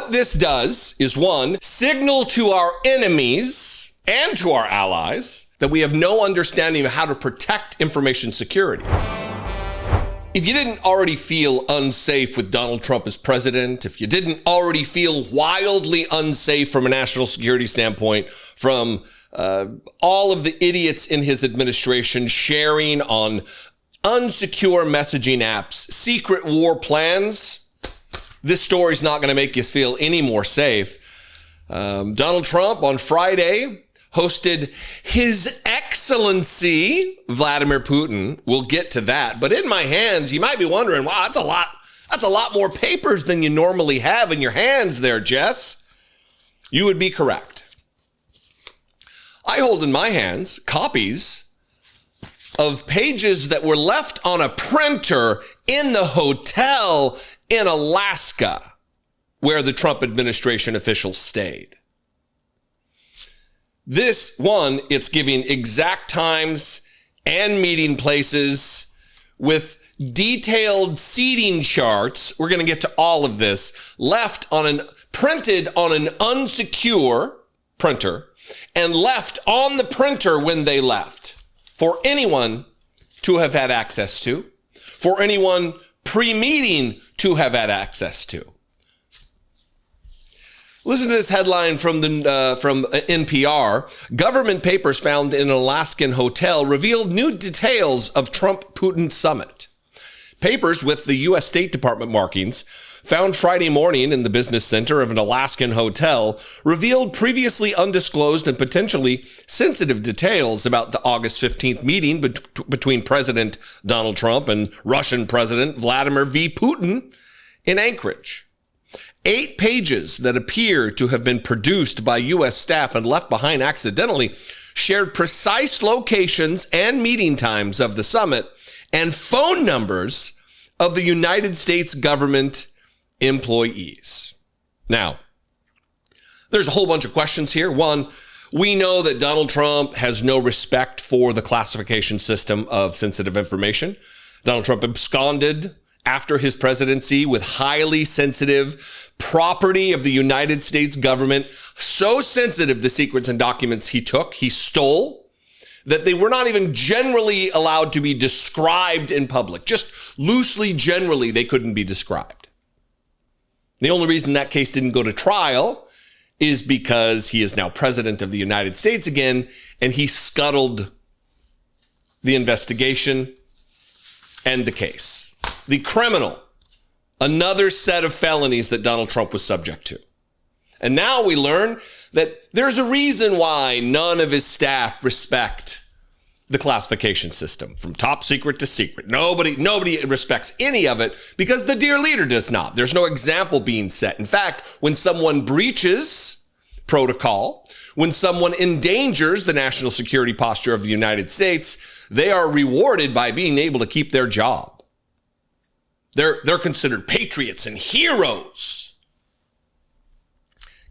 What this does is, one, signal to our enemies and to our allies that we have no understanding of how to protect information security. If you didn't already feel unsafe with Donald Trump as president, if you didn't already feel wildly unsafe from a national security standpoint from all of the idiots in his administration sharing on unsecure messaging apps, secret war plans, this story's not going to make you feel any more safe. Donald Trump on Friday hosted His Excellency Vladimir Putin. We'll get to that. But in my hands, you might be wondering, wow, that's a lot more papers than you normally have in your hands there, Jess. You would be correct. I hold in my hands copies of pages that were left on a printer in the hotel in Alaska where the Trump administration officials stayed. This one, it's giving exact times and meeting places with detailed seating charts. We're going to get to all of this, printed on an unsecure printer and left on the printer when they left for anyone to have had access to, for anyone pre-meeting to have had access to. Listen to this headline from NPR. Government papers found in an Alaskan hotel revealed new details of Trump-Putin summit. Papers with the U.S. State Department markings found Friday morning in the business center of an Alaskan hotel revealed previously undisclosed and potentially sensitive details about the August 15th meeting between President Donald Trump and Russian President Vladimir V. Putin in Anchorage. 8 pages that appear to have been produced by U.S. staff and left behind accidentally shared precise locations and meeting times of the summit and phone numbers of the United States government employees. Now, there's a whole bunch of questions here. One, we know that Donald Trump has no respect for the classification system of sensitive information. Donald Trump absconded after his presidency with highly sensitive property of the United States government, so sensitive the secrets and documents he stole, that they were not even generally allowed to be described in public. Just loosely, generally, they couldn't be described. The only reason that case didn't go to trial is because he is now president of the United States again, and he scuttled the investigation and the case. The criminal, another set of felonies that Donald Trump was subject to. And now we learn that there's a reason why none of his staff respect the classification system from top secret to secret. Nobody respects any of it because the dear leader does not. There's no example being set. In fact, when someone breaches protocol, when someone endangers the national security posture of the United States, they are rewarded by being able to keep their job. They're considered patriots and heroes.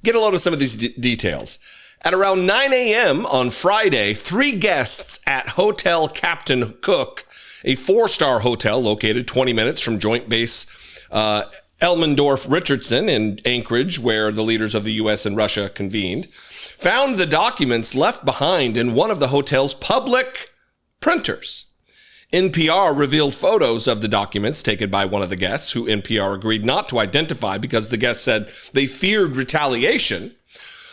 Get a load of some of these details. At around 9 a.m. on Friday, 3 guests at Hotel Captain Cook, a 4-star hotel located 20 minutes from Joint Base Elmendorf-Richardson in Anchorage, where the leaders of the U.S. and Russia convened, found the documents left behind in one of the hotel's public printers. NPR revealed photos of the documents taken by one of the guests, who NPR agreed not to identify because the guest said they feared retaliation.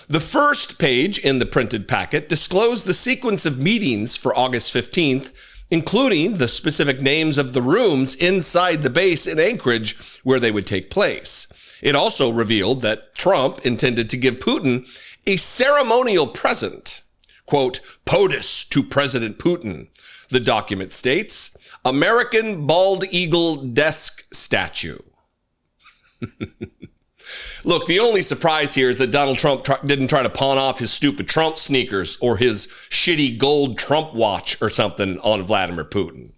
The first page in the printed packet disclosed the sequence of meetings for August 15th, including the specific names of the rooms inside the base in Anchorage where they would take place. It also revealed that Trump intended to give Putin a ceremonial present, quote, POTUS to President Putin. The document states, American bald eagle desk statue. Look, the only surprise here is that Donald Trump didn't try to pawn off his stupid Trump sneakers or his shitty gold Trump watch or something on Vladimir Putin.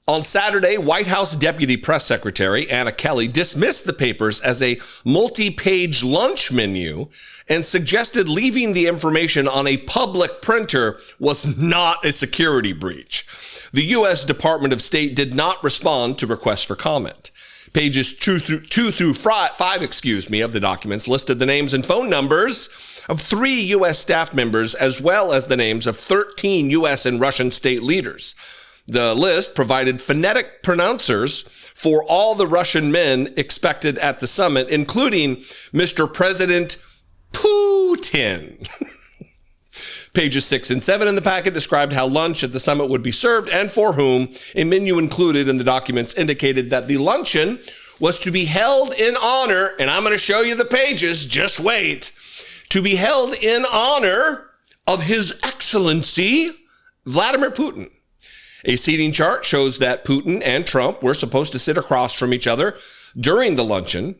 On Saturday, White House Deputy Press Secretary Anna Kelly dismissed the papers as a multi-page lunch menu and suggested leaving the information on a public printer was not a security breach. The U.S. Department of State did not respond to requests for comment. Pages 2 through 5, of the documents listed the names and phone numbers of 3 U.S. staff members, as well as the names of 13 U.S. and Russian state leaders. The list provided phonetic pronouncers for all the Russian men expected at the summit, including Mr. President Putin. Pages 6 and 7 in the packet described how lunch at the summit would be served and for whom. A menu included in the documents indicated that the luncheon was to be held in honor, and I'm going to show you the pages, just wait, to be held in honor of His Excellency Vladimir Putin. A seating chart shows that Putin and Trump were supposed to sit across from each other during the luncheon.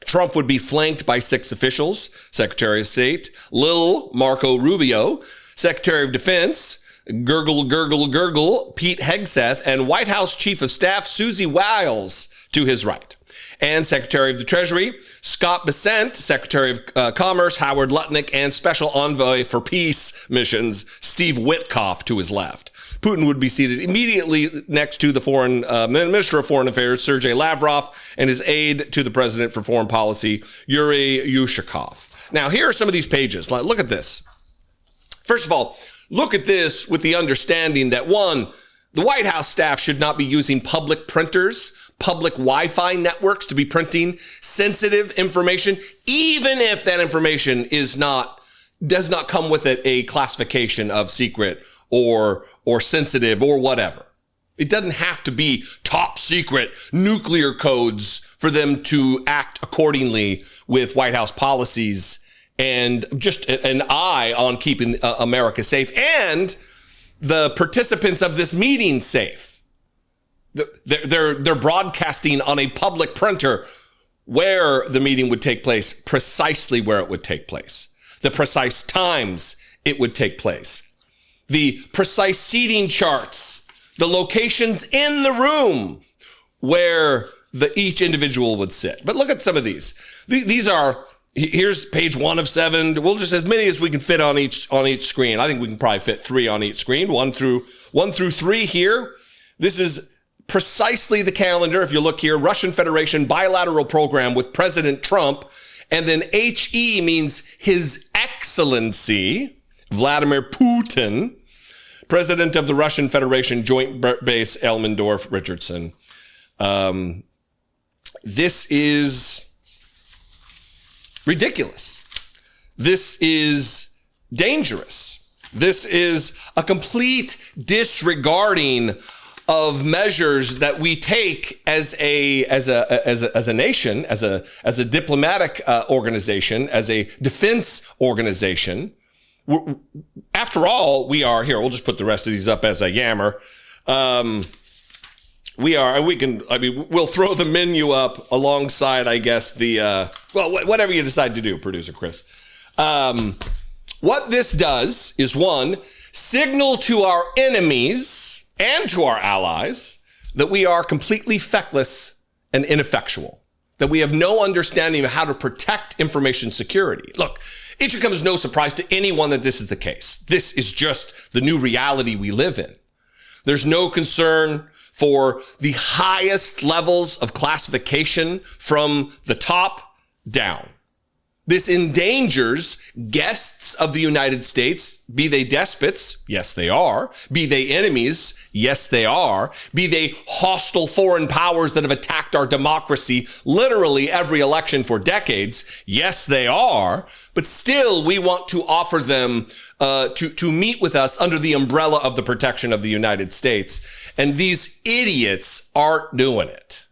Trump would be flanked by 6 officials: Secretary of State Lil Marco Rubio, Secretary of Defense Gurgle Pete Hegseth, and White House Chief of Staff Susie Wiles to his right, and Secretary of the Treasury Scott Bessent, Secretary of Commerce Howard Lutnick, and Special Envoy for Peace Missions Steve Witkoff to his left. Putin would be seated immediately next to the Minister of Foreign Affairs, Sergei Lavrov, and his aide to the President for Foreign Policy, Yuri Yushakov. Now, here are some of these pages. Look at this. First of all, look at this with the understanding that, one, the White House staff should not be using public printers, public Wi-Fi networks to be printing sensitive information, even if that information does not come with it a classification of secret or sensitive or whatever. It doesn't have to be top secret nuclear codes for them to act accordingly with White House policies and just an eye on keeping America safe and the participants of this meeting safe. They're broadcasting on a public printer where the meeting would take place, precisely where it would take place, the precise times it would take place, the precise seating charts, the locations in the room where each individual would sit. But look at some of these. Here's page 1 of 7. We'll just as many as we can fit on each screen. I think we can probably fit 3 on each screen, 1 through 3 here. This is precisely the calendar. If you look here, Russian Federation bilateral program with President Trump, and then HE means His Excellency Vladimir Putin, President of the Russian Federation Joint Base Elmendorf Richardson. This is ridiculous. This is dangerous. This is a complete disregarding of measures that we take as a nation, as a diplomatic organization, as a defense organization. After all, we are here. We'll just put the rest of these up as a yammer. We'll throw the menu up alongside, I guess, whatever you decide to do, producer Chris. What this does is, one, signal to our enemies and to our allies that we are completely feckless and ineffectual, that we have no understanding of how to protect information security. Look, it should come as no surprise to anyone that this is the case. This is just the new reality we live in. There's no concern for the highest levels of classification from the top down. This endangers guests of the United States, be they despots, yes they are, be they enemies, yes they are, be they hostile foreign powers that have attacked our democracy literally every election for decades, yes they are, but still we want to offer them to meet with us under the umbrella of the protection of the United States, and these idiots aren't doing it.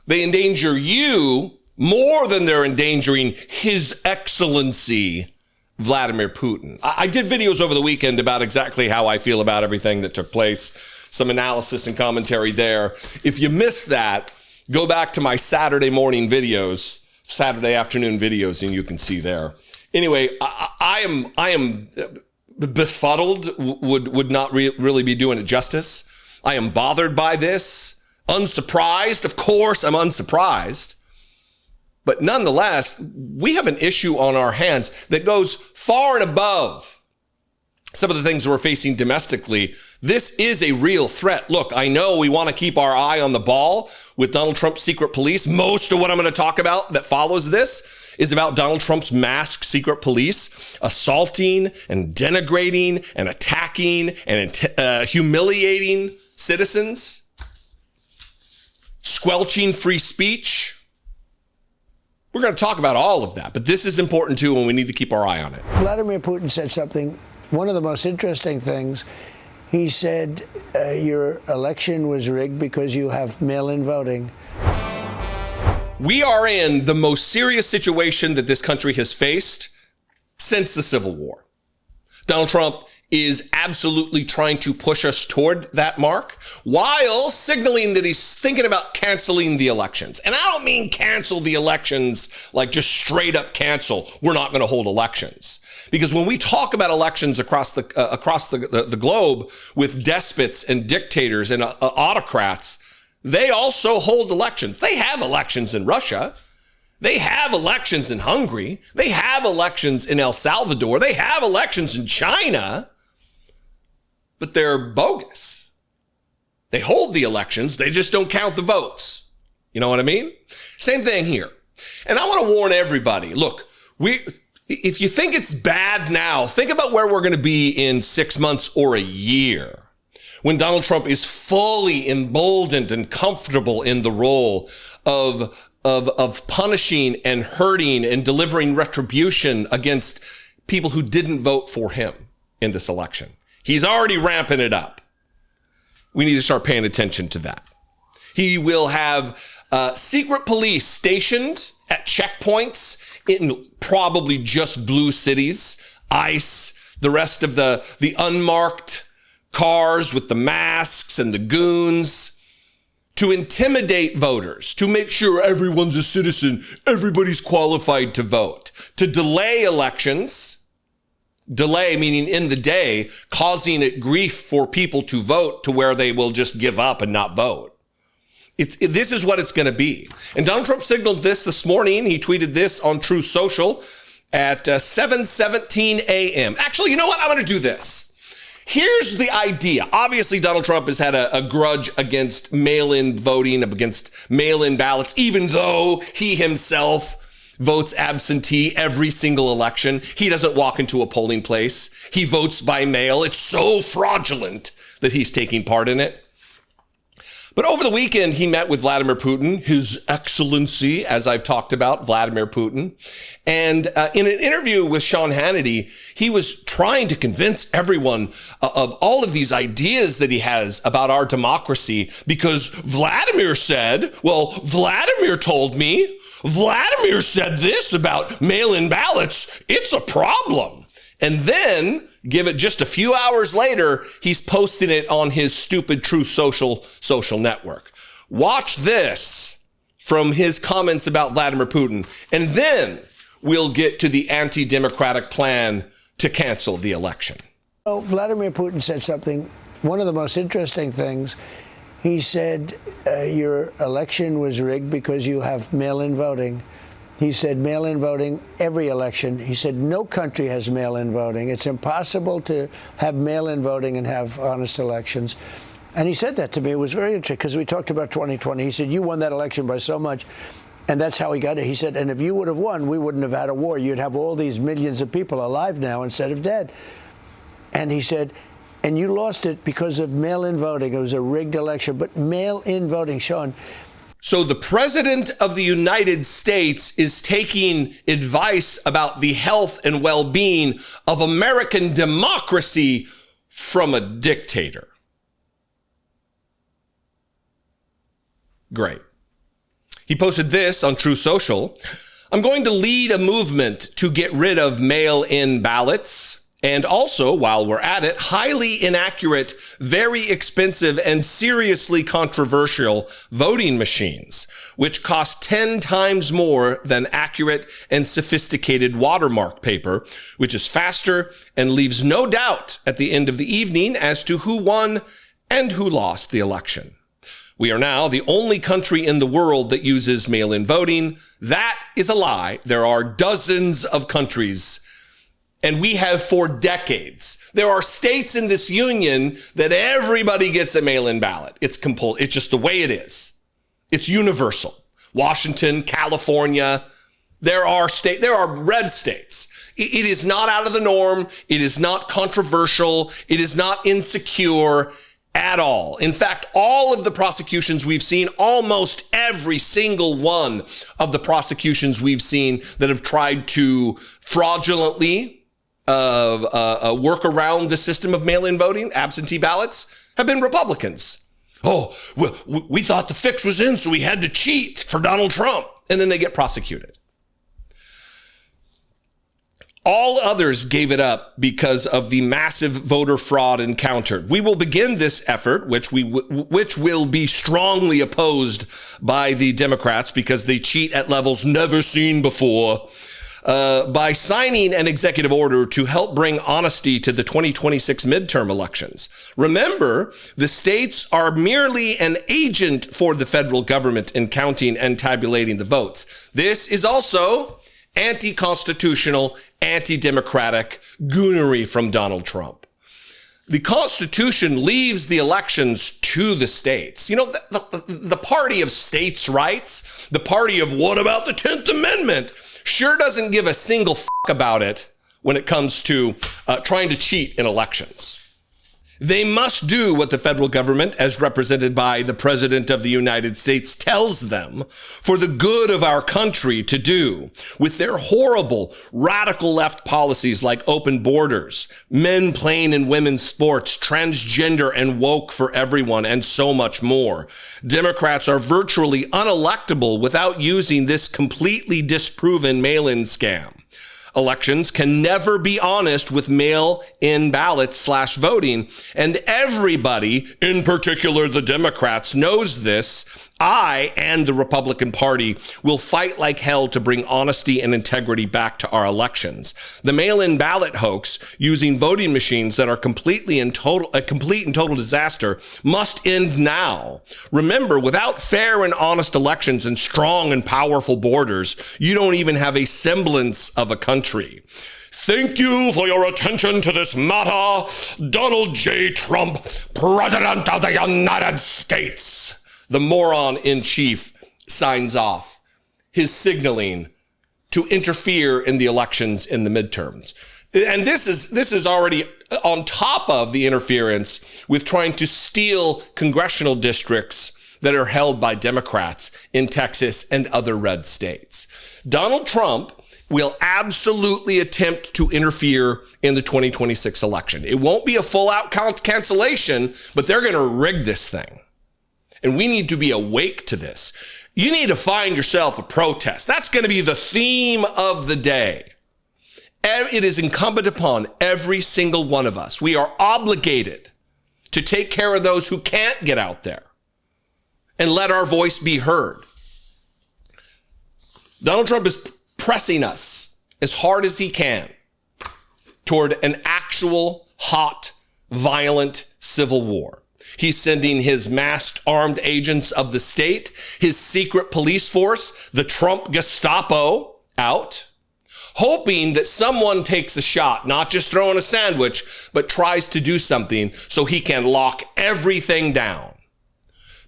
They endanger you more than they're endangering His Excellency Vladimir Putin. I did videos over the weekend about exactly how I feel about everything that took place, some analysis and commentary there. If you missed that, go back to my Saturday afternoon videos, and you can see there. Anyway, I am befuddled, would not really be doing it justice. I am bothered by this, unsurprised. Of course, I'm unsurprised. But nonetheless, we have an issue on our hands that goes far and above some of the things we're facing domestically, this is a real threat. Look, I know we want to keep our eye on the ball with Donald Trump's secret police. Most of what I'm going to talk about that follows this is about Donald Trump's masked secret police assaulting and denigrating and attacking and humiliating citizens, squelching free speech. We're going to talk about all of that, but this is important too, and we need to keep our eye on it. Vladimir Putin said something, one of the most interesting things. He said, your election was rigged because you have mail-in voting. We are in the most serious situation that this country has faced since the Civil War. Donald Trump is absolutely trying to push us toward that mark while signaling that he's thinking about canceling the elections. And I don't mean cancel the elections like just straight up cancel. We're not going to hold elections. Because when we talk about elections across the globe with despots and dictators and autocrats, they also hold elections. They have elections in Russia. They have elections in Hungary. They have elections in El Salvador. They have elections in China. But they're bogus. They hold the elections. They just don't count the votes. You know what I mean? Same thing here. And I want to warn everybody. Look, if you think it's bad now, think about where we're going to be in 6 months or a year when Donald Trump is fully emboldened and comfortable in the role of punishing and hurting and delivering retribution against people who didn't vote for him in this election. He's already ramping it up. We need to start paying attention to that. He will have secret police stationed at checkpoints in probably just blue cities, ICE, the rest of the unmarked cars with the masks and the goons, to intimidate voters, to make sure everyone's a citizen, everybody's qualified to vote, to delay elections. Delay meaning in the day, causing it grief for people to vote to where they will just give up and not vote. This is what it's going to be. And Donald Trump signaled this morning. He tweeted this on Truth Social at 7:17 a.m. Actually, you know what? I'm going to do this. Here's the idea. Obviously, Donald Trump has had a grudge against mail-in voting, against mail-in ballots, even though he himself votes absentee every single election. He doesn't walk into a polling place. He votes by mail. It's so fraudulent that he's taking part in it. But over the weekend, he met with Vladimir Putin, His Excellency, as I've talked about, Vladimir Putin. And in an interview with Sean Hannity, he was trying to convince everyone of all of these ideas that he has about our democracy, because Vladimir said, well, Vladimir told me, Vladimir said this about mail-in ballots. It's a problem. And then, give it just a few hours later, he's posting it on his stupid Truth social network. Watch this from his comments about Vladimir Putin, and then we'll get to the anti-democratic plan to cancel the election. So Vladimir Putin said something, one of the most interesting things. He said, your election was rigged because you have mail-in voting. He said mail-in voting, every election. He said no country has mail-in voting. It's impossible to have mail-in voting and have honest elections. And he said that to me. It was very interesting because we talked about 2020. He said, you won that election by so much. And that's how he got it. He said, and if you would have won, we wouldn't have had a war. You'd have all these millions of people alive now instead of dead. And he said, and you lost it because of mail-in voting. It was a rigged election. But mail-in voting, Sean. So the president of the United States is taking advice about the health and well-being of American democracy from a dictator. Great. He posted this on Truth Social. I'm going to lead a movement to get rid of mail-in ballots. And also, while we're at it, highly inaccurate, very expensive, and seriously controversial voting machines, which cost 10 times more than accurate and sophisticated watermark paper, which is faster and leaves no doubt at the end of the evening as to who won and who lost the election. We are now the only country in the world that uses mail-in voting. That is a lie. There are dozens of countries. And we have for decades. There are states in this union that everybody gets a mail-in ballot. It's just the way it is. It's universal. Washington, California, there are red states. It is not out of the norm. It is not controversial. It is not insecure at all. In fact, all of the prosecutions we've seen, almost every single one of the prosecutions we've seen that have tried to fraudulently work around the system of mail-in voting, absentee ballots, have been Republicans. Oh, we thought the fix was in, so we had to cheat for Donald Trump. And then they get prosecuted. All others gave it up because of the massive voter fraud encountered. We will begin this effort, which will be strongly opposed by the Democrats because they cheat at levels never seen before, by signing an executive order to help bring honesty to the 2026 midterm elections. Remember, the states are merely an agent for the federal government in counting and tabulating the votes. This is also anti-constitutional, anti-democratic goonery from Donald Trump. The Constitution leaves the elections to the states. You know, the party of states' rights, the party of what about the 10th Amendment, sure doesn't give a single fuck about it when it comes to trying to cheat in elections. They must do what the federal government, as represented by the President of the United States, tells them for the good of our country to do, with their horrible radical left policies like open borders, men playing in women's sports, transgender and woke for everyone, and so much more. Democrats are virtually unelectable without using this completely disproven mail-in scam. Elections can never be honest with mail-in ballots / voting, and everybody, in particular the Democrats, knows this. I and the Republican Party will fight like hell to bring honesty and integrity back to our elections. The mail-in ballot hoax using voting machines that are a complete and total disaster must end now. Remember, without fair and honest elections and strong and powerful borders, you don't even have a semblance of a country. Thank you for your attention to this matter. Donald J. Trump, President of the United States. The moron in chief signs off his signaling to interfere in the elections in the midterms. And this is already on top of the interference with trying to steal congressional districts that are held by Democrats in Texas and other red states. Donald Trump will absolutely attempt to interfere in the 2026 election. It won't be a full-out cancellation, but they're going to rig this thing. And we need to be awake to this. You need to find yourself a protest. That's going to be the theme of the day. It is incumbent upon every single one of us. We are obligated to take care of those who can't get out there and let our voice be heard. Donald Trump is pressing us as hard as he can toward an actual, hot, violent civil war. He's sending his masked armed agents of the state, his secret police force, the Trump Gestapo, out, hoping that someone takes a shot, not just throwing a sandwich, but tries to do something so he can lock everything down.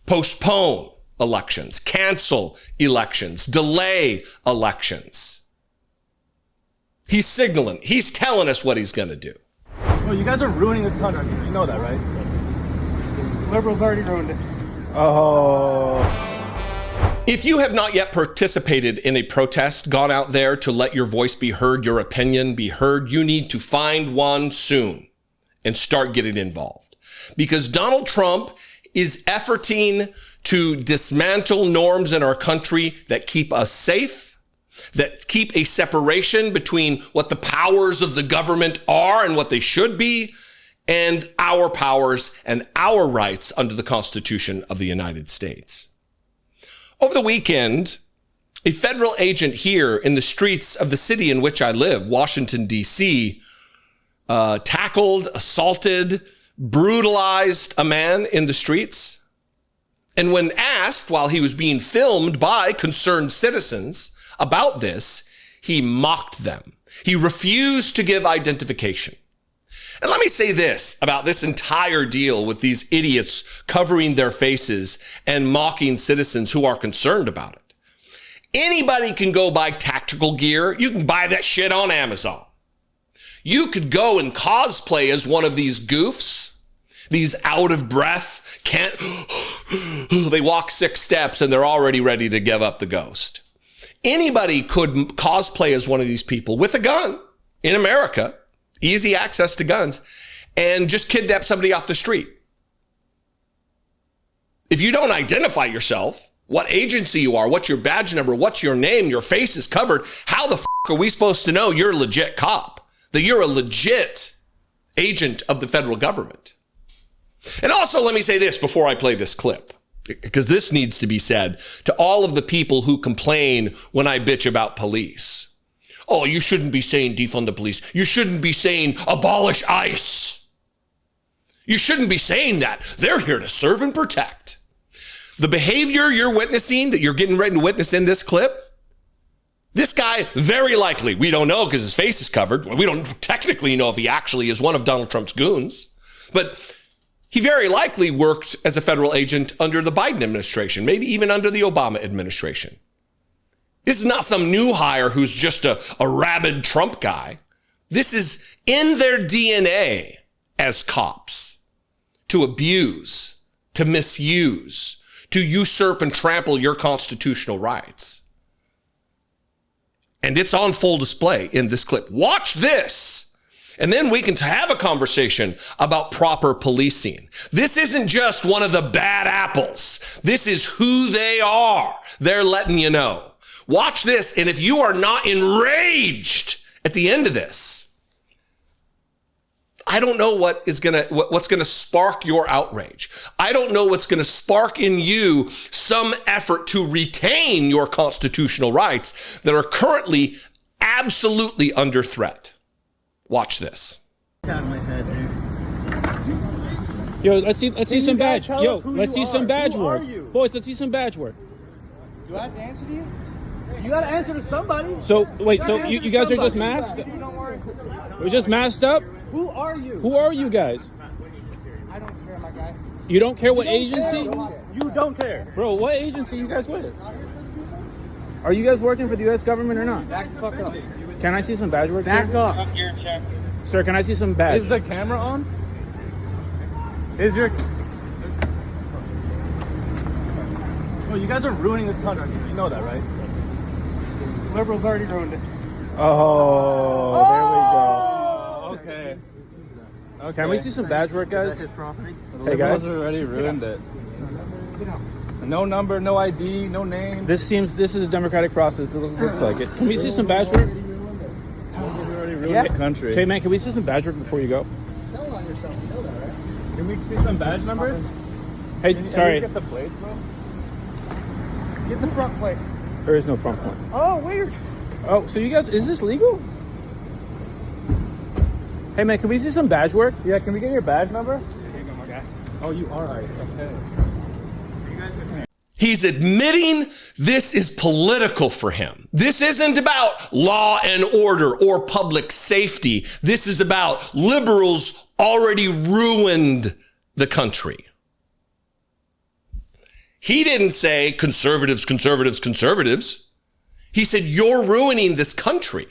Postpone elections, cancel elections, delay elections. He's signaling, he's telling us what he's going to do. Well, you guys are ruining this country. You know that, right? Liberals already ruined it. Oh. If you have not yet participated in a protest, gone out there to let your voice be heard, your opinion be heard, you need to find one soon and start getting involved. Because Donald Trump is efforting to dismantle norms in our country that keep us safe, that keep a separation between what the powers of the government are and what they should be, and our powers and our rights under the Constitution of the United States. Over the weekend, a federal agent here in the streets of the city in which I live, Washington, D.C., tackled, assaulted, brutalized a man in the streets. And when asked, while he was being filmed by concerned citizens about this, he mocked them. He refused to give identification. And let me say this about this entire deal with these idiots covering their faces and mocking citizens who are concerned about it. Anybody can go buy tactical gear. You can buy that shit on Amazon. You could go and cosplay as one of these goofs, these out of breath, they walk 6 steps and they're already ready to give up the ghost. Anybody could cosplay as one of these people with a gun in America, easy access to guns, and just kidnap somebody off the street. If you don't identify yourself, what agency you are, what's your badge number, what's your name, your face is covered, how the are we supposed to know you're a legit cop, that you're a legit agent of the federal government? And also, let me say this before I play this clip, because this needs to be said to all of the people who complain when I bitch about police. Oh, you shouldn't be saying defund the police. You shouldn't be saying abolish ICE. You shouldn't be saying that. They're here to serve and protect. The behavior you're witnessing, that you're getting ready to witness in this clip, this guy, very likely, we don't know because his face is covered. We don't technically know if he actually is one of Donald Trump's goons, but he very likely worked as a federal agent under the Biden administration, maybe even under the Obama administration. This is not some new hire who's just a rabid Trump guy. This is in their DNA as cops, to abuse, to misuse, to usurp and trample your constitutional rights. And it's on full display in this clip. Watch this, and then we can have a conversation about proper policing. This isn't just one of the bad apples. This is who they are. They're letting you know. Watch this, and if you are not enraged at the end of this, I don't know what's gonna spark your outrage. I don't know what's gonna spark in you some effort to retain your constitutional rights that are currently absolutely under threat. Watch this. Out of my head, dude. Yo, let's see some badge. Yo, let's see some badge Who work. are you? Boys, let's see some badge work. Do I have to answer to you? You gotta answer to somebody. So, wait, so you guys are just masked? We're just masked up? Who are you? Who are you guys? I don't care, my guy. You don't care what You don't agency? care. You don't care. Bro, what agency you guys with? Are you guys working for the U.S. government or not? Back the fuck up. Can I see some badge work, Back sir? up. Sir, can I see some badge? Is the camera on? Is your... Well, you guys are ruining this country. You know that, right? Liberals already ruined it. Oh, there we go. Okay. Can we see some badge work, guys? His property? Hey, guys. Liberals already ruined it. No number, no ID, no name. This is a democratic process. It looks like it. Can we see some badge work? Liberals already ruined the country. Okay, man, can we see some badge work before you go? Tell on yourself, you know that, right? Can we see some badge numbers? Hey, Can sorry. you get the plates, bro? Get the front plate. There is no front point. Oh, weird. Oh, so you guys, is this legal? Hey, man, can we see some badge work? Yeah, can we get your badge number? Here you go, my guy. Oh, you are right. Okay. He's admitting this is political for him. This isn't about law and order or public safety. This is about liberals already ruined the country. He didn't say conservatives, conservatives, conservatives. He said, you're ruining this country.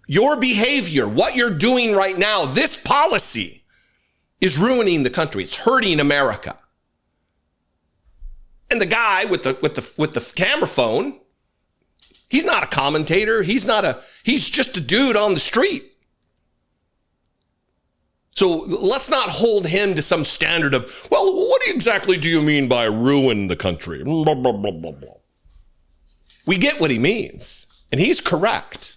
Your behavior, what you're doing right now, this policy is ruining the country. It's hurting America. And the guy with the camera phone, he's not a commentator. He's just a dude on the street. So let's not hold him to some standard of, well, what exactly do you mean by ruin the country? Blah, blah, blah, blah, blah. We get what he means, and he's correct.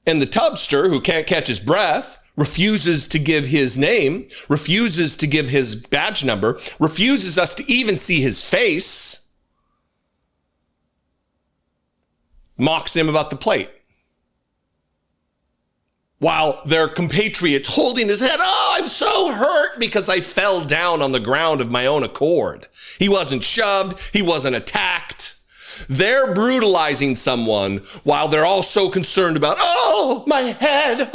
And the tubster who can't catch his breath refuses to give his name, refuses to give his badge number, refuses us to even see his face, mocks him about the plate. While their compatriots holding his head, oh, I'm so hurt because I fell down on the ground of my own accord. He wasn't shoved. He wasn't attacked. They're brutalizing someone while they're all so concerned about, oh, my head.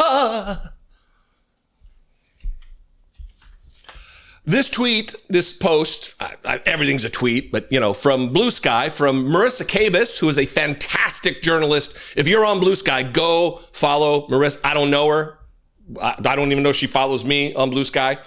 This tweet, this post, everything's a tweet, but, from Blue Sky, from Marissa Kabas, who is a fantastic journalist. If you're on Blue Sky, go follow Marissa. I don't know her. I don't even know if she follows me on Blue Sky.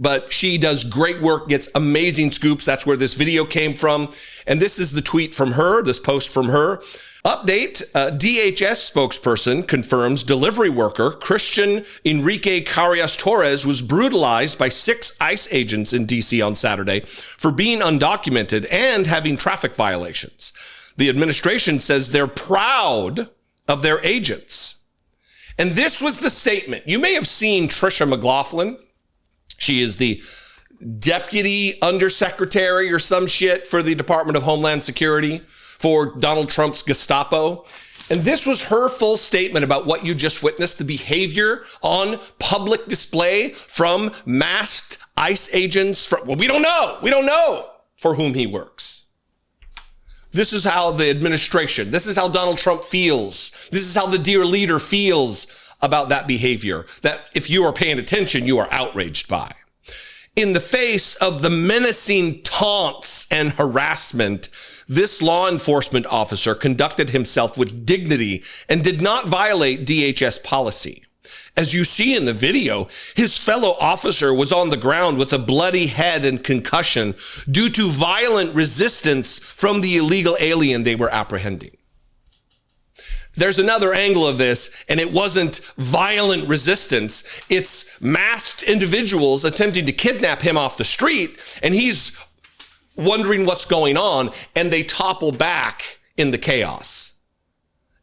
But she does great work, gets amazing scoops. That's where this video came from. And this is the tweet from her, this post from her. Update, DHS spokesperson confirms delivery worker Christian Enrique Carias Torres was brutalized by 6 ICE agents in D.C. on Saturday for being undocumented and having traffic violations. The administration says they're proud of their agents. And this was the statement. You may have seen Tricia McLaughlin. She is the deputy undersecretary or some shit for the Department of Homeland Security for Donald Trump's Gestapo. And this was her full statement about what you just witnessed, the behavior on public display from masked ICE agents. We don't know. We don't know for whom he works. This is how the administration, this is how Donald Trump feels. This is how the dear leader feels about that behavior that if you are paying attention, you are outraged by. In the face of the menacing taunts and harassment, this law enforcement officer conducted himself with dignity and did not violate DHS policy. As you see in the video, his fellow officer was on the ground with a bloody head and concussion due to violent resistance from the illegal alien they were apprehending. There's another angle of this, and it wasn't violent resistance. It's masked individuals attempting to kidnap him off the street, and he's wondering what's going on, and they topple back in the chaos.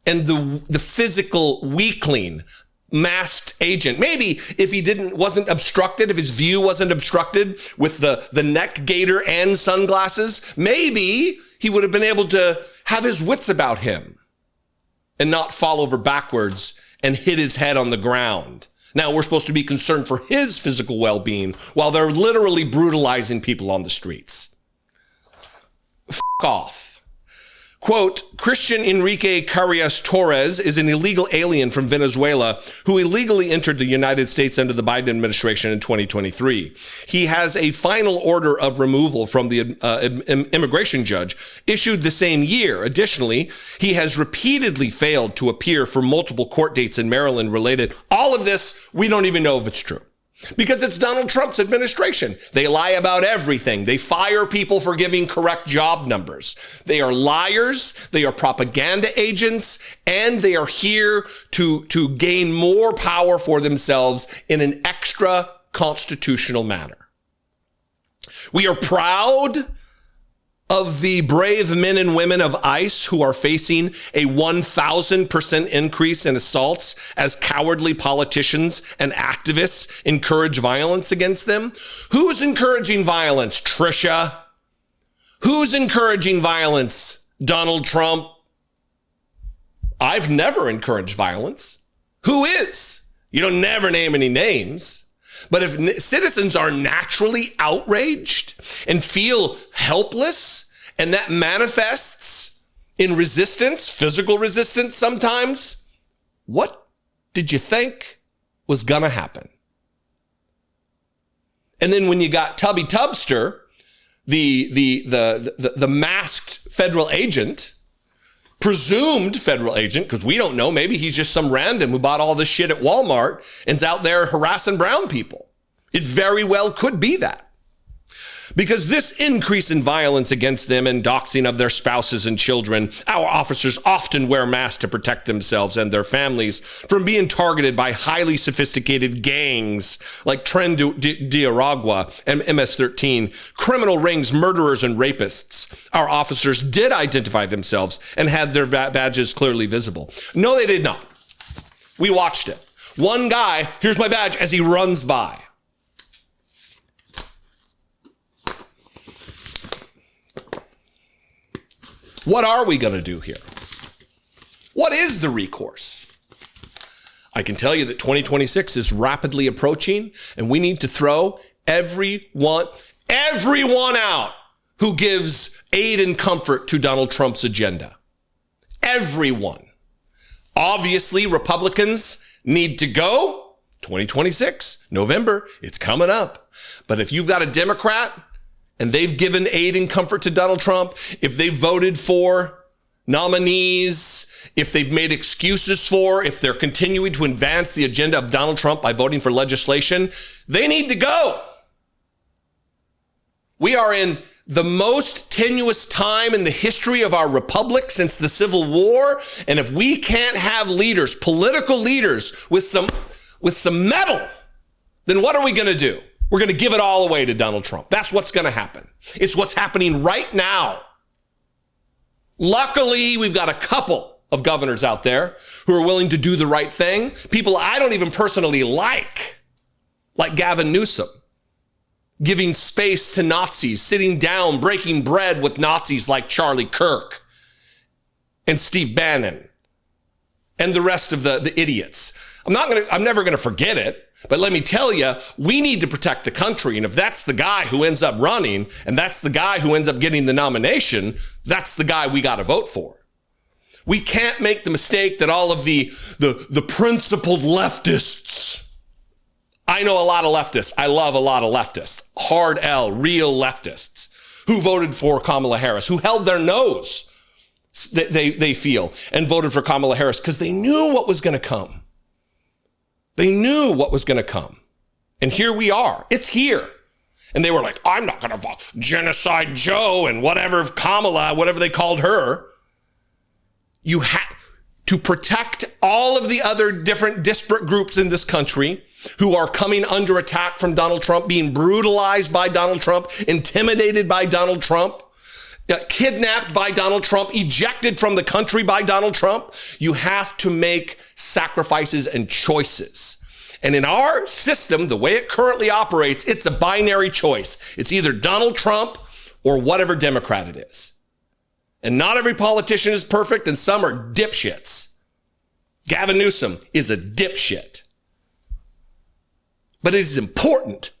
And the physical weakling, masked agent, maybe if he wasn't obstructed, if his view wasn't obstructed with the neck gaiter and sunglasses, maybe he would have been able to have his wits about him and not fall over backwards and hit his head on the ground. Now we're supposed to be concerned for his physical well-being while they're literally brutalizing people on the streets. F*** off. Quote, Christian Enrique Carias Torres is an illegal alien from Venezuela who illegally entered the United States under the Biden administration in 2023. He has a final order of removal from the immigration judge issued the same year. Additionally, he has repeatedly failed to appear for multiple court dates in Maryland related. All of this, we don't even know if it's true. Because it's Donald Trump's administration. They lie about everything. They fire people for giving correct job numbers. They are liars. They are propaganda agents. And they are here to gain more power for themselves in an extra constitutional manner. We are proud of the brave men and women of ICE who are facing a 1,000% increase in assaults as cowardly politicians and activists encourage violence against them. Who's encouraging violence? Tricia. Who's encouraging violence? Donald Trump. I've never encouraged violence. Who is? You don't never name any names. But if citizens are naturally outraged and feel helpless, and that manifests in resistance, physical resistance sometimes, what did you think was gonna happen? And then when you got Tubby Tubster, the masked federal agent, presumed federal agent, because we don't know, maybe he's just some random who bought all this shit at Walmart and's out there harassing brown people. It very well could be that. Because this increase in violence against them and doxing of their spouses and children, our officers often wear masks to protect themselves and their families from being targeted by highly sophisticated gangs like Tren de Aragua and MS-13, criminal rings, murderers, and rapists. Our officers did identify themselves and had their badges clearly visible. No, they did not. We watched it. One guy, here's my badge, as he runs by. What are we going to do here? What is the recourse? I can tell you that 2026 is rapidly approaching, and we need to throw everyone out who gives aid and comfort to Donald Trump's agenda. Everyone. Obviously, Republicans need to go. 2026, November, it's coming up. But if you've got a Democrat and they've given aid and comfort to Donald Trump, if they voted for nominees, if they've made excuses for, if they're continuing to advance the agenda of Donald Trump by voting for legislation, they need to go. We are in the most tenuous time in the history of our republic since the Civil War. And if we can't have leaders, political leaders with some mettle, then what are we going to do? We're going to give it all away to Donald Trump. That's what's going to happen. It's what's happening right now. Luckily, we've got a couple of governors out there who are willing to do the right thing. People I don't even personally like Gavin Newsom, giving space to Nazis, sitting down, breaking bread with Nazis like Charlie Kirk and Steve Bannon and the rest of the idiots. I'm never going to forget it. But let me tell you, we need to protect the country. And if that's the guy who ends up running and that's the guy who ends up getting the nomination, that's the guy we got to vote for. We can't make the mistake that all of the principled leftists. I know a lot of leftists. I love a lot of leftists. Hard L, real leftists who voted for Kamala Harris, who held their nose, they feel, and voted for Kamala Harris because they knew what was going to come. They knew what was going to come. And here we are. It's here. And they were like, I'm not going to vote Genocide Joe and whatever, Kamala, whatever they called her. You have to protect all of the other different disparate groups in this country who are coming under attack from Donald Trump, being brutalized by Donald Trump, intimidated by Donald Trump, kidnapped by Donald Trump, ejected from the country by Donald Trump. You have to make sacrifices and choices. And in our system, the way it currently operates, it's a binary choice. It's either Donald Trump or whatever Democrat it is. And not every politician is perfect, and some are dipshits. Gavin Newsom is a dipshit. But it is important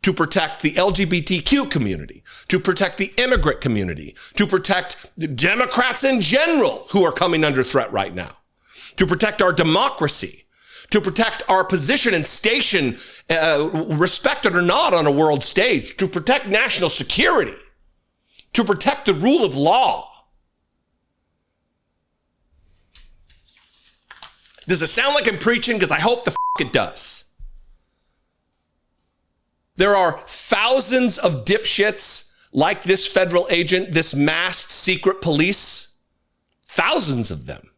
to protect the LGBTQ community, to protect the immigrant community, to protect Democrats in general who are coming under threat right now, to protect our democracy, to protect our position and station, respected or not on a world stage, to protect national security, to protect the rule of law. Does it sound like I'm preaching? Because I hope the it does. There are thousands of dipshits like this federal agent, this masked secret police, thousands of them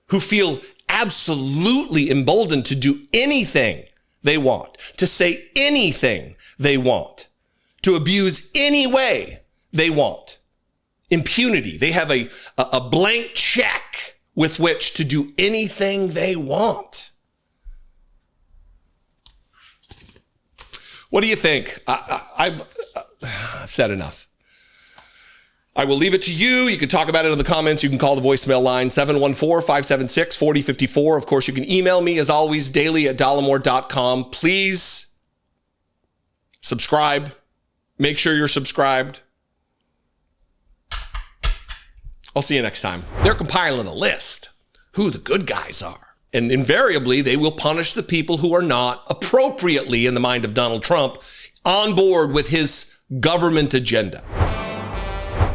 who feel absolutely emboldened to do anything they want, to say anything they want, to abuse any way they want. Impunity. They have a blank check with which to do anything they want. What do you think? I've said enough. I will leave it to you. You can talk about it in the comments. You can call the voicemail line 714-576-4054. Of course, you can email me as always, daily@dollemore.com. Please subscribe. Make sure you're subscribed. I'll see you next time. They're compiling a list who the good guys are. And invariably, they will punish the people who are not appropriately, in the mind of Donald Trump, on board with his government agenda.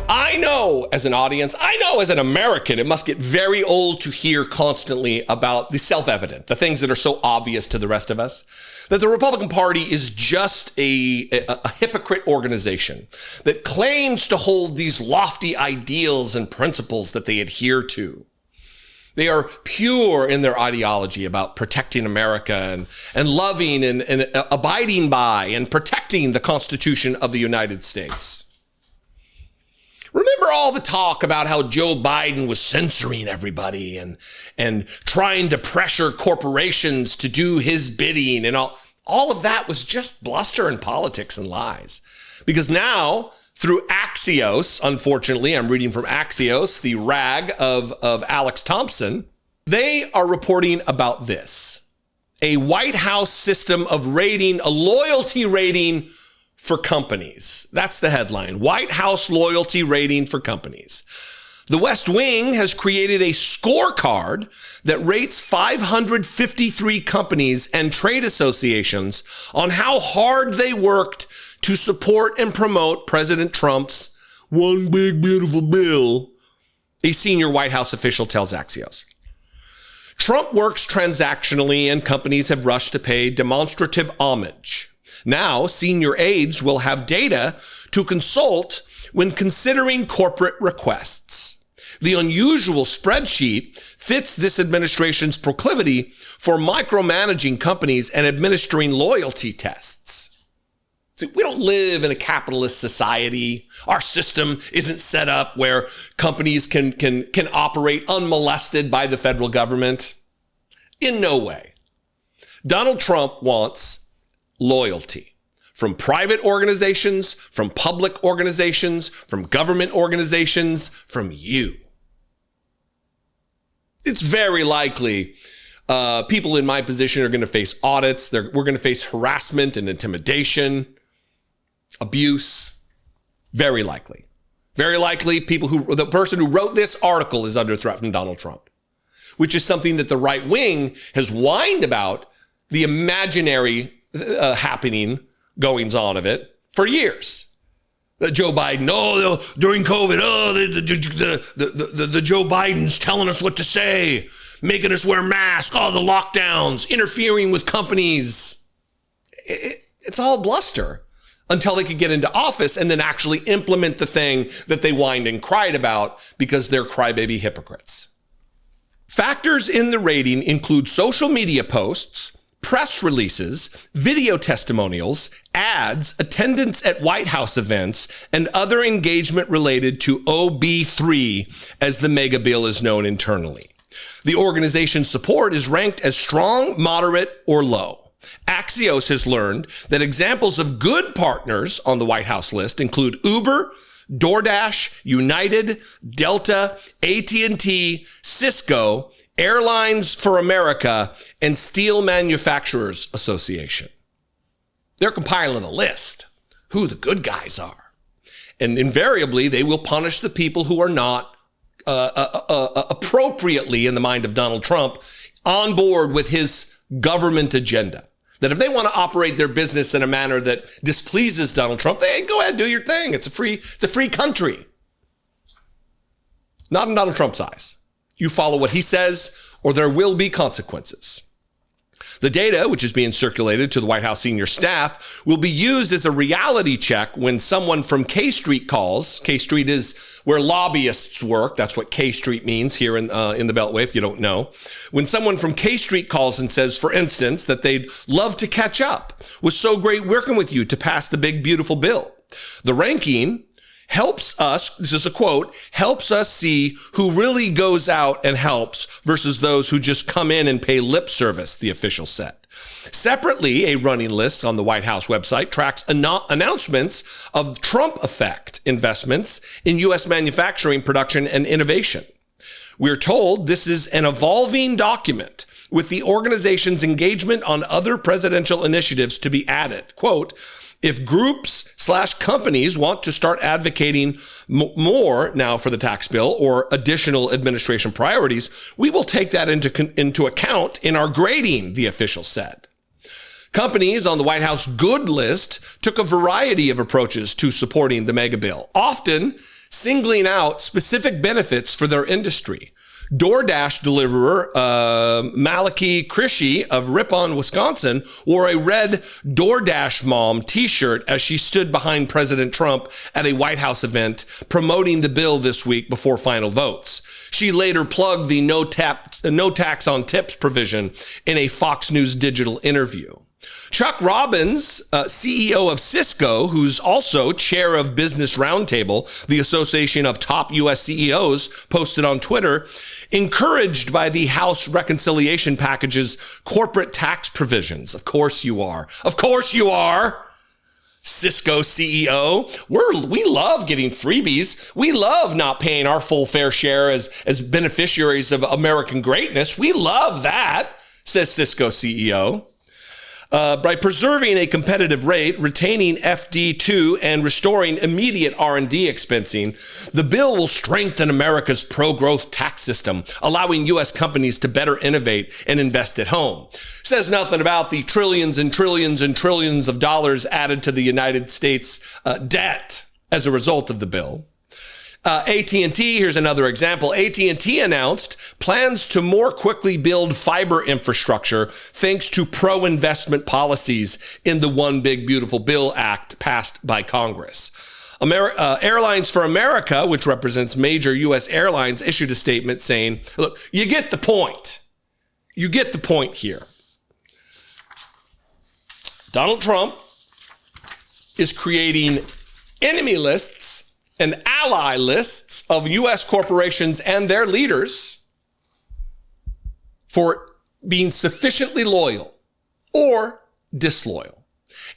I know as an audience, I know as an American, it must get very old to hear constantly about the self-evident, the things that are so obvious to the rest of us, that the Republican Party is just a hypocrite organization that claims to hold these lofty ideals and principles that they adhere to. They are pure in their ideology about protecting America and loving and abiding by and protecting the Constitution of the United States. Remember all the talk about how Joe Biden was censoring everybody and trying to pressure corporations to do his bidding, and all of that was just bluster and politics and lies. Because now, through Axios, unfortunately, I'm reading from Axios, the rag of Alex Thompson, they are reporting about this. A White House system of rating, a loyalty rating for companies. That's the headline. White House loyalty rating for companies. The West Wing has created a scorecard that rates 553 companies and trade associations on how hard they worked to support and promote President Trump's one big beautiful bill, a senior White House official tells Axios. Trump works transactionally and companies have rushed to pay demonstrative homage. Now, senior aides will have data to consult when considering corporate requests. The unusual spreadsheet fits this administration's proclivity for micromanaging companies and administering loyalty tests. See, we don't live in a capitalist society. Our system isn't set up where companies can operate unmolested by the federal government. In no way. Donald Trump wants loyalty from private organizations, from public organizations, from government organizations, from you. It's very likely people in my position are going to face audits. We're going to face harassment and intimidation, abuse. Very likely. Very likely the person who wrote this article is under threat from Donald Trump, which is something that the right wing has whined about, the imaginary happening goings on of it for years. Joe Biden, during COVID, the Joe Biden's telling us what to say, making us wear masks, the lockdowns, interfering with companies. It's all bluster until they could get into office and then actually implement the thing that they whined and cried about because they're crybaby hypocrites. Factors in the rating include social media posts, press releases, video testimonials, ads, attendance at White House events, and other engagement related to OB3, as the mega bill is known internally. The organization's support is ranked as strong, moderate, or low. Axios has learned that examples of good partners on the White House list include Uber, DoorDash, United, Delta, AT&T, Cisco, Airlines for America, and Steel Manufacturers Association. They're compiling a list, who the good guys are. And invariably, they will punish the people who are not appropriately, in the mind of Donald Trump, on board with his government agenda. That if they want to operate their business in a manner that displeases Donald Trump, they go ahead, do your thing. It's a free country. Not in Donald Trump's eyes. You follow what he says, or there will be consequences. The data, which is being circulated to the White House senior staff, will be used as a reality check when someone from K Street calls. K Street is where lobbyists work. That's what K Street means here in the Beltway, if you don't know. When someone from K Street calls and says, for instance, that they'd love to catch up. Was so great working with you to pass the big, beautiful bill. The ranking helps us, this is a quote, helps us see who really goes out and helps versus those who just come in and pay lip service, the official said. Separately, a running list on the White House website tracks announcements of Trump effect investments in U.S. manufacturing, production, and innovation. We're told this is an evolving document with the organization's engagement on other presidential initiatives to be added. Quote, if groups/companies want to start advocating more now for the tax bill or additional administration priorities, we will take that into account in our grading, the official said. Companies on the White House good list took a variety of approaches to supporting the mega bill, often singling out specific benefits for their industry. DoorDash deliverer Malaki Krishi of Ripon, Wisconsin, wore a red DoorDash Mom t-shirt as she stood behind President Trump at a White House event promoting the bill this week before final votes. She later plugged the no tax on tips provision in a Fox News Digital interview. Chuck Robbins, CEO of Cisco, who's also chair of Business Roundtable, the association of top U.S. CEOs, posted on Twitter, encouraged by the House reconciliation package's corporate tax provisions. Of course you are. Of course you are. Cisco CEO. We love getting freebies. We love not paying our full fair share as beneficiaries of American greatness. We love that, says Cisco CEO. By preserving a competitive rate, retaining FD2, and restoring immediate R&D expensing, the bill will strengthen America's pro-growth tax system, allowing U.S. companies to better innovate and invest at home. Says nothing about the trillions and trillions and trillions of dollars added to the United States debt as a result of the bill. AT&T, here's another example. AT&T announced plans to more quickly build fiber infrastructure thanks to pro-investment policies in the One Big Beautiful Bill Act passed by Congress. Airlines for America, which represents major U.S. airlines, issued a statement saying, look, you get the point. You get the point here. Donald Trump is creating enemy lists and ally lists of U.S. corporations and their leaders for being sufficiently loyal or disloyal.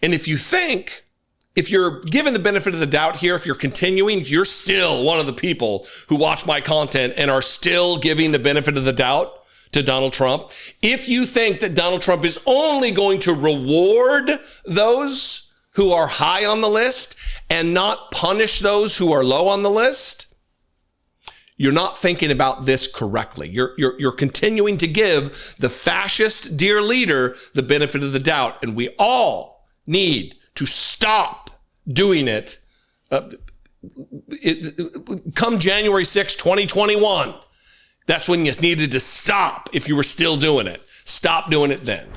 And if you're given the benefit of the doubt here, if you're continuing, if you're still one of the people who watch my content and are still giving the benefit of the doubt to Donald Trump, if you think that Donald Trump is only going to reward those who are high on the list and not punish those who are low on the list, you're not thinking about this correctly. You're continuing to give the fascist dear leader the benefit of the doubt, and we all need to stop doing it. Come January 6, 2021, that's when you needed to stop. If you were still doing it, stop doing it then.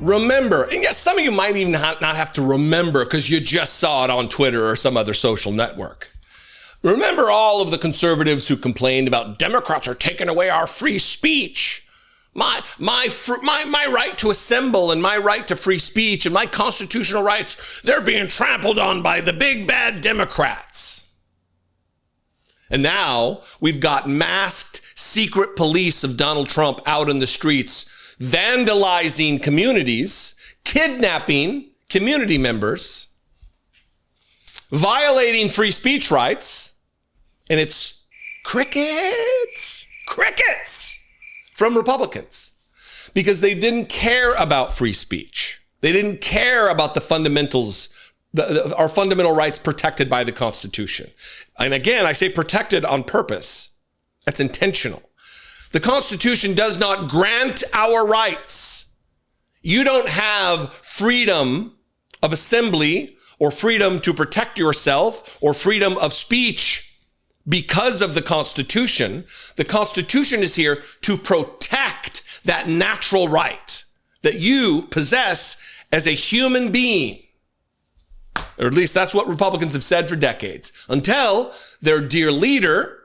Remember, and yes, some of you might even not have to remember because you just saw it on Twitter or some other social network. Remember all of the conservatives who complained about Democrats are taking away our free speech. My right to assemble and my right to free speech and my constitutional rights, they're being trampled on by the big bad Democrats. And now we've got masked secret police of Donald Trump out in the streets, vandalizing communities, kidnapping community members, violating free speech rights, and it's crickets from Republicans because they didn't care about free speech. They didn't care about the fundamentals, our fundamental rights protected by the Constitution. And again, I say protected on purpose. That's intentional. The Constitution does not grant our rights. You don't have freedom of assembly or freedom to protect yourself or freedom of speech because of the Constitution. The Constitution is here to protect that natural right that you possess as a human being. Or at least that's what Republicans have said for decades, until their dear leader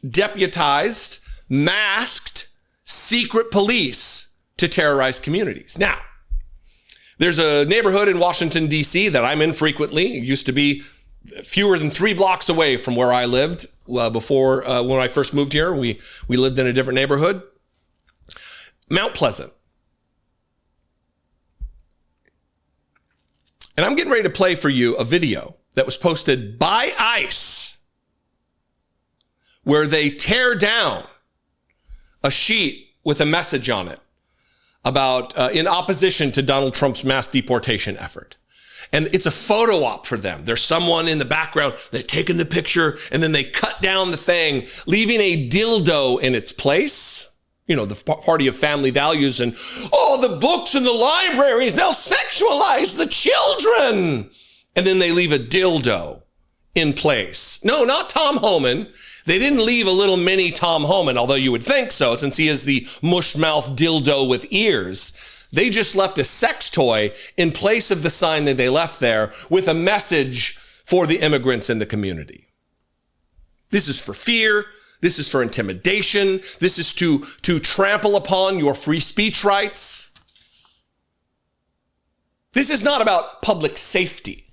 deputized masked secret police to terrorize communities. Now, there's a neighborhood in Washington, D.C. that I'm in frequently. It used to be fewer than 3 blocks away from where I lived before when I first moved here. We lived in a different neighborhood. Mount Pleasant. And I'm getting ready to play for you a video that was posted by ICE where they tear down a sheet with a message on it about in opposition to Donald Trump's mass deportation effort. And it's a photo op for them. There's someone in the background, they're taking the picture, and then they cut down the thing, leaving a dildo in its place. You know, the party of family values and, oh, the books in the libraries, they'll sexualize the children. And then they leave a dildo in place. No, not Tom Homan. They didn't leave a little mini Tom Homan, although you would think so, since he is the mush-mouth dildo with ears. They just left a sex toy in place of the sign that they left there with a message for the immigrants in the community. This is for fear. This is for intimidation. This is to trample upon your free speech rights. This is not about public safety.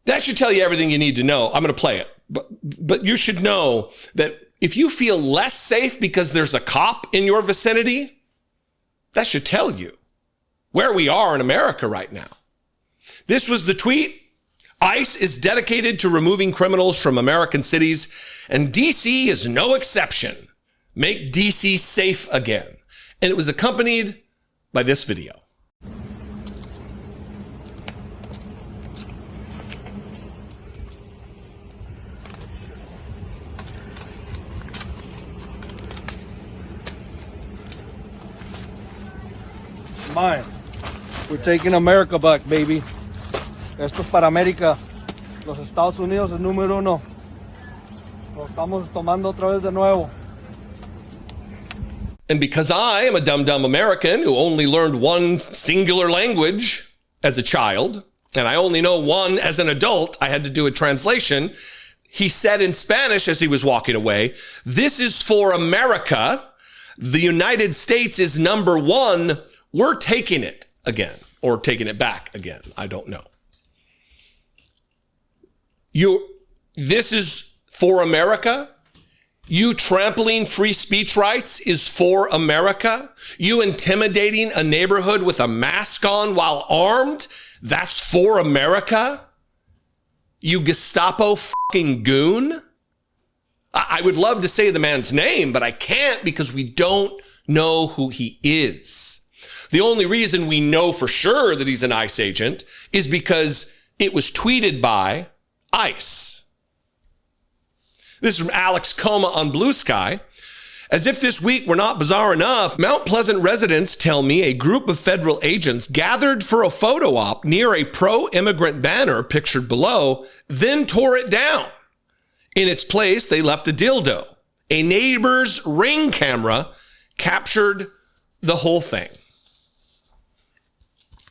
That should tell you everything you need to know. I'm going to play it. But you should know that if you feel less safe because there's a cop in your vicinity, that should tell you where we are in America right now. This was the tweet. ICE is dedicated to removing criminals from American cities, and DC is no exception. Make DC safe again. And it was accompanied by this video. Mine. We're taking America back, baby. Esto es para América. Los Estados Unidos es número uno. Lo estamos tomando otra vez de nuevo. And because I am a dumb American who only learned one singular language as a child, and I only know one as an adult, I had to do a translation. He said in Spanish as he was walking away, "This is for America. The United States is number one. We're taking it again," or taking it back again. I don't know. This is for America. You trampling free speech rights is for America. You intimidating a neighborhood with a mask on while armed, that's for America. You Gestapo fucking goon. I would love to say the man's name, but I can't because we don't know who he is. The only reason we know for sure that he's an ICE agent is because it was tweeted by ICE. This is from Alex Coma on Blue Sky. As if this week were not bizarre enough, Mount Pleasant residents tell me a group of federal agents gathered for a photo op near a pro-immigrant banner pictured below, then tore it down. In its place, they left a dildo. A neighbor's Ring camera captured the whole thing.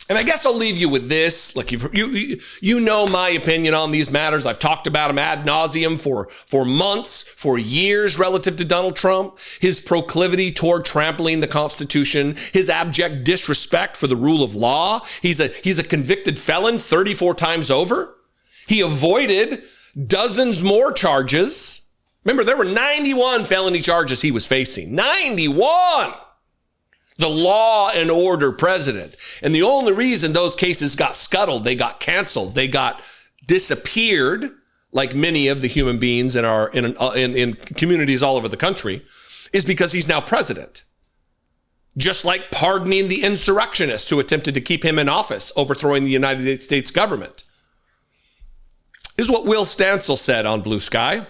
And I guess I'll leave you with this. Look, you know my opinion on these matters. I've talked about them ad nauseum for months, for years relative to Donald Trump, his proclivity toward trampling the Constitution, his abject disrespect for the rule of law. He's a convicted felon 34 times over. He avoided dozens more charges. Remember, there were 91 felony charges he was facing. 91! The law and order president. And the only reason those cases got scuttled, they got canceled, they got disappeared, like many of the human beings in communities all over the country, is because he's now president. Just like pardoning the insurrectionists who attempted to keep him in office, overthrowing the United States government. This is what Will Stansel said on Blue Sky.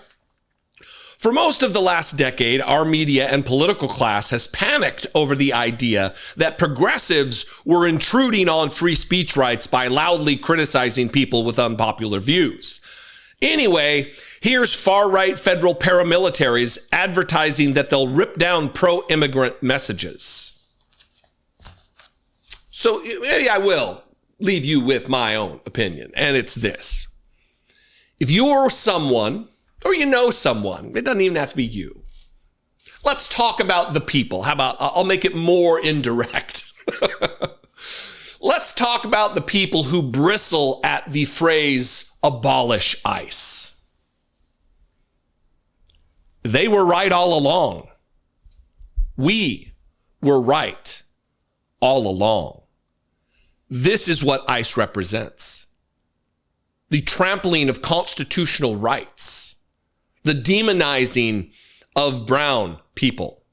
For most of the last decade, our media and political class has panicked over the idea that progressives were intruding on free speech rights by loudly criticizing people with unpopular views. Anyway, here's far-right federal paramilitaries advertising that they'll rip down pro-immigrant messages. So maybe I will leave you with my own opinion, and it's this. If you're someone, or you know someone, it doesn't even have to be you. Let's talk about the people. How about, I'll make it more indirect. Let's talk about the people who bristle at the phrase, abolish ICE. They were right all along. We were right all along. This is what ICE represents. The trampling of constitutional rights. The demonizing of brown people.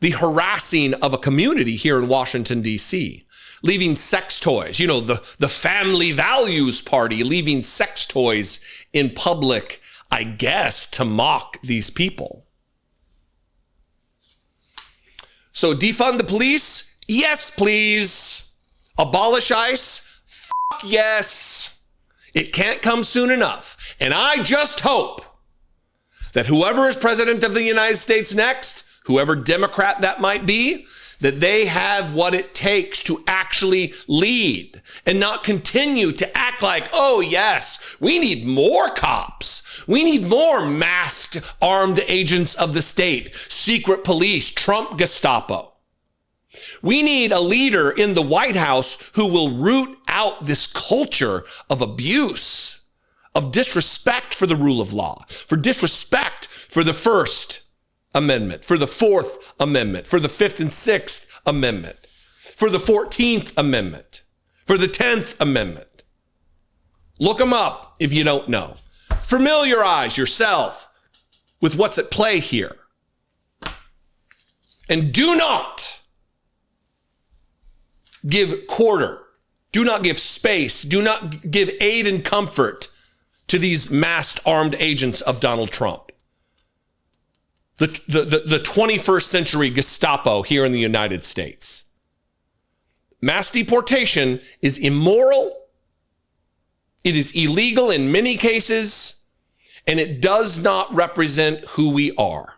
The harassing of a community here in Washington, D.C. Leaving sex toys, the Family Values Party, leaving sex toys in public, I guess, to mock these people. So defund the police? Yes, please. Abolish ICE? Fuck yes. It can't come soon enough. And I just hope that whoever is president of the United States next, whoever Democrat that might be, that they have what it takes to actually lead and not continue to act like, oh yes, we need more cops. We need more masked armed agents of the state, secret police, Trump Gestapo. We need a leader in the White House who will root out this culture of abuse, of disrespect for the rule of law, for disrespect for the First Amendment, for the Fourth Amendment, for the Fifth and Sixth Amendment, for the 14th Amendment, for the 10th Amendment. Look them up if you don't know. Familiarize yourself with what's at play here. And do not give quarter, do not give space, do not give aid and comfort to these masked armed agents of Donald Trump. The 21st century Gestapo here in the United States. Mass deportation is immoral. It is illegal in many cases, and it does not represent who we are.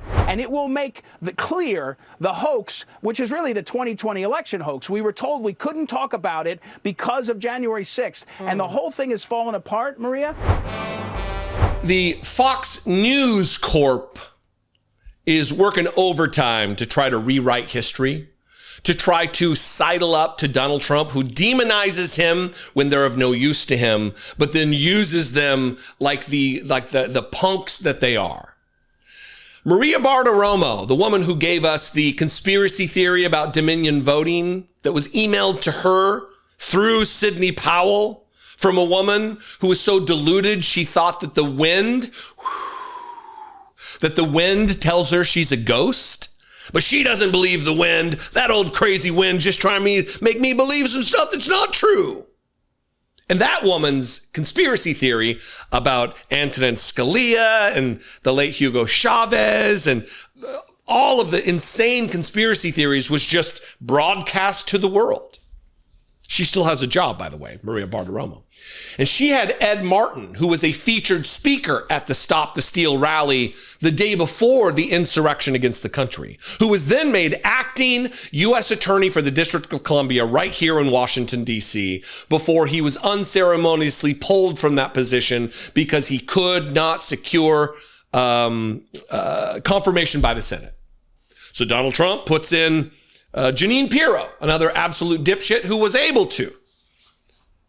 And it will make clear the hoax, which is really the 2020 election hoax. We were told we couldn't talk about it because of January 6th. And the whole thing has fallen apart, Maria. The Fox News Corp is working overtime to try to rewrite history, to try to sidle up to Donald Trump, who demonizes him when they're of no use to him, but then uses them like the punks that they are. Maria Bartiromo, the woman who gave us the conspiracy theory about Dominion voting that was emailed to her through Sidney Powell from a woman who was so deluded she thought that the wind tells her she's a ghost. But she doesn't believe the wind. That old crazy wind just trying to make me believe some stuff that's not true. And that woman's conspiracy theory about Antonin Scalia and the late Hugo Chavez and all of the insane conspiracy theories was just broadcast to the world. She still has a job, by the way, Maria Bartiromo. And she had Ed Martin, who was a featured speaker at the Stop the Steal rally the day before the insurrection against the country, who was then made acting U.S. Attorney for the District of Columbia right here in Washington, D.C., before he was unceremoniously pulled from that position because he could not secure confirmation by the Senate. So Donald Trump puts in Jeanine Pirro, another absolute dipshit who was able to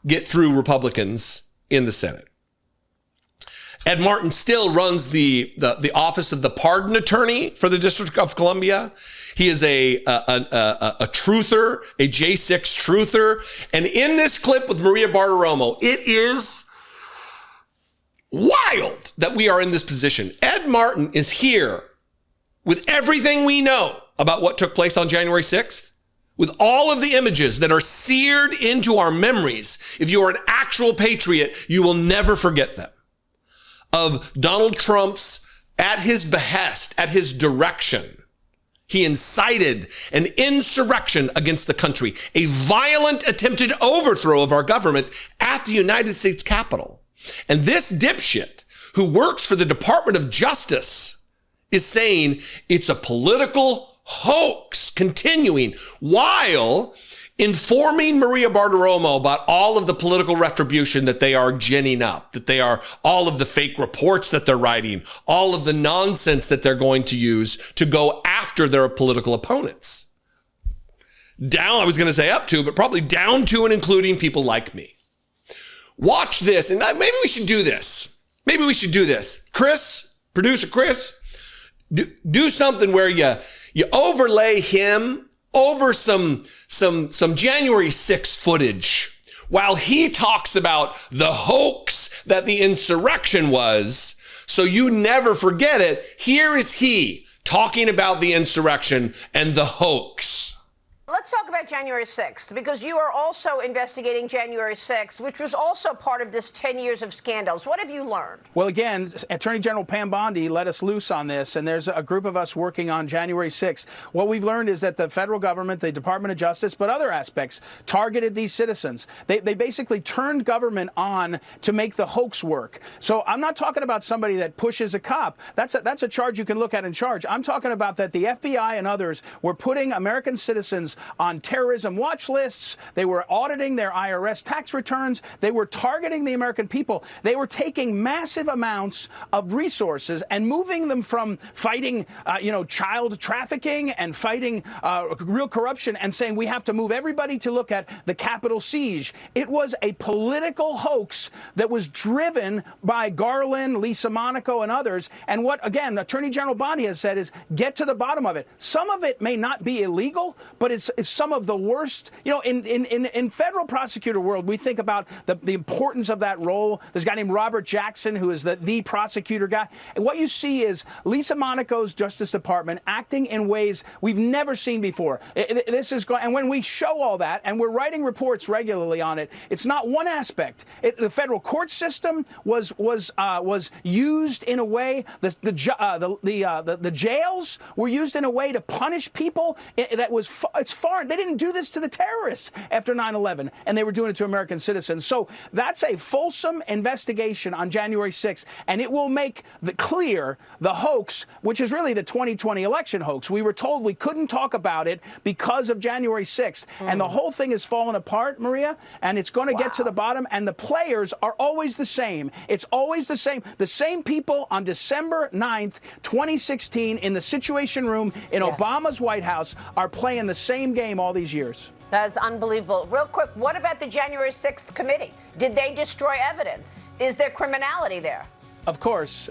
get through Republicans in the Senate. Ed Martin still runs the office of the pardon attorney for the District of Columbia. He is a truther, a J6 truther. And in this clip with Maria Bartiromo, it is wild that we are in this position. Ed Martin is here with everything we know about what took place on January 6th, with all of the images that are seared into our memories. If you are an actual patriot, you will never forget them. Of Donald Trump's, at his behest, at his direction, he incited an insurrection against the country, a violent attempted overthrow of our government at the United States Capitol. And this dipshit who works for the Department of Justice is saying it's a political hoax, continuing while informing Maria Bartiromo about all of the political retribution that they are ginning up, that they are all of the fake reports that they're writing, all of the nonsense that they're going to use to go after their political opponents. Down, I was going to say up to, but probably down to and including people like me. Watch this, and maybe we should do this. Maybe we should do this. Chris, producer Chris, do something where you overlay him over some January 6th footage while he talks about the hoax that the insurrection was. So you never forget it. Here is he talking about the insurrection and the hoax. Let's talk about January 6th, because you are also investigating January 6th, which was also part of this 10 years of scandals. What have you learned? Well, again, Attorney General Pam Bondi let us loose on this, and there's a group of us working on January 6th. What we've learned is that the federal government, the Department of Justice, but other aspects, targeted these citizens. They basically turned government on to make the hoax work. So I'm not talking about somebody that pushes a cop. That's a charge you can look at in charge. I'm talking about that the FBI and others were putting American citizens on terrorism watch lists. They were auditing their IRS tax returns. They were targeting the American people. They were taking massive amounts of resources and moving them from fighting, child trafficking and fighting real corruption and saying we have to move everybody to look at the Capitol siege. It was a political hoax that was driven by Garland, Lisa Monaco, and others. And what, again, Attorney General Bondi has said is get to the bottom of it. Some of it may not be illegal, but it's is some of the worst. You know, in federal prosecutor world, we think about the importance of that role. There's a guy named Robert Jackson who is the prosecutor guy. And what you see is Lisa Monaco's Justice Department acting in ways we've never seen before. This is going, and when we show all that, and we're writing reports regularly on it, it's not one aspect. The federal court system was used in a way. The jails were used in a way to punish people that was it's foreign. They didn't do this to the terrorists after 9/11, and they were doing it to American citizens. So that's a fulsome investigation on January 6th, and it will make clear the hoax, which is really the 2020 election hoax. We were told we couldn't talk about it because of January 6th, and the whole thing is falling apart, Maria, and it's going to get to the bottom, and the players are always the same. It's always the same. The same people on December 9th, 2016, in the Situation Room in Obama's White House are playing the same game all these years. That's unbelievable. Real quick, what about the January 6th committee? Did they destroy evidence? Is there criminality there? Of course.